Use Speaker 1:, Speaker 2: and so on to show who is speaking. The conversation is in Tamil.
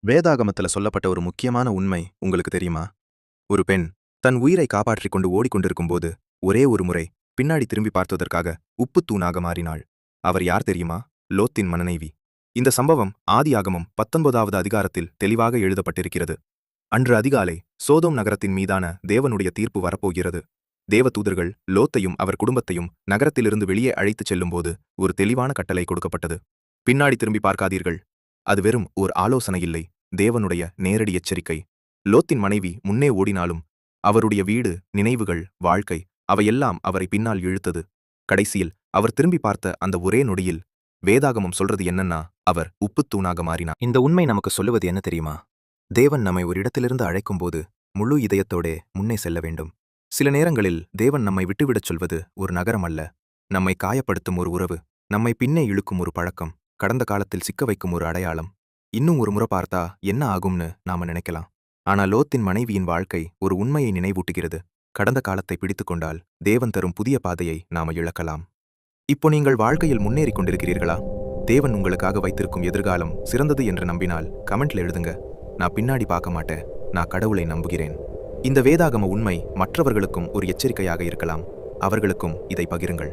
Speaker 1: வேதாகமத்துல சொல்லப்பட்ட ஒரு முக்கியமான உண்மை உங்களுக்கு தெரியுமா? ஒரு பெண் தன் உயிரை காப்பாற்றிக் கொண்டு ஓடிக்கொண்டிருக்கும்போது ஒரே ஒரு முறை பின்னாடி திரும்பி பார்த்ததற்காக உப்புத் தூணாக மாறினாள். அவர் யார் தெரியுமா? லோத்தின் மனைவி. இந்த சம்பவம் ஆதியாகமம் 19வது அதிகாரத்தில் தெளிவாக எழுதப்பட்டிருக்கிறது. அன்று அதிகாலை சோதோம் நகரத்தின் மீதான தேவனுடைய தீர்ப்பு வரப்போகிறது. தேவதூதர்கள் லோத்தையும் அவர் குடும்பத்தையும் நகரத்திலிருந்து வெளியே அழைத்துச் செல்லும்போது ஒரு தெளிவான கட்டளை கொடுக்கப்பட்டது. பின்னாடி திரும்பி பார்க்காதீர்கள். அது வெறும் ஓர் ஆலோசனை இல்லை, தேவனுடைய நேரடி எச்சரிக்கை. லோத்தின் மனைவி முன்னே ஓடினாலும் அவருடைய வீடு, நினைவுகள், வாழ்க்கை அவையெல்லாம் அவரை பின்னால் இழுத்தது. கடைசியில் அவர் திரும்பி பார்த்த அந்த ஒரே நொடியில் வேதாகமம் சொல்றது என்னன்னா, அவர் உப்புத்தூணாக மாறினார். இந்த உண்மை நமக்கு சொல்லுவது என்ன தெரியுமா? தேவன் நம்மை ஒரு இடத்திலிருந்து அழைக்கும்போது முழு இதயத்தோடே முன்னே செல்ல வேண்டும். சில நேரங்களில் தேவன் நம்மை விட்டுவிடச் சொல்வது ஒரு நகரம் அல்ல, நம்மை காயப்படுத்தும் ஒரு உறவு, நம்மை பின்னே இழுக்கும் ஒரு பழக்கம், கடந்த காலத்தில் சிக்க வைக்கும் ஒரு அடையாளம். இன்னும் ஒரு முறை பார்த்தா என்ன ஆகும்னு நாம நினைக்கலாம். ஆனா லோத்தின் மனைவியின் வாழ்க்கை ஒரு உண்மையை நினைவூட்டுகிறது. கடந்த காலத்தை பிடித்துக்கொண்டால் தேவன் தரும் புதிய பாதையை நாம இழக்கலாம். இப்போ நீங்கள் வாழ்க்கையில் முன்னேறிக் கொண்டிருக்கிறீர்களா? தேவன் உங்களுக்காக வைத்திருக்கும் எதிர்காலம் சிறந்தது என்று நம்பினால் கமெண்ட்ல எழுதுங்க. நான் பின்னாடி பார்க்க மாட்டேன், நான் கடவுளை நம்புகிறேன். இந்த வேதாகம உண்மை மற்றவர்களுக்கும் ஒரு எச்சரிக்கையாக இருக்கலாம். அவர்களுக்கும் இதை பகிருங்கள்.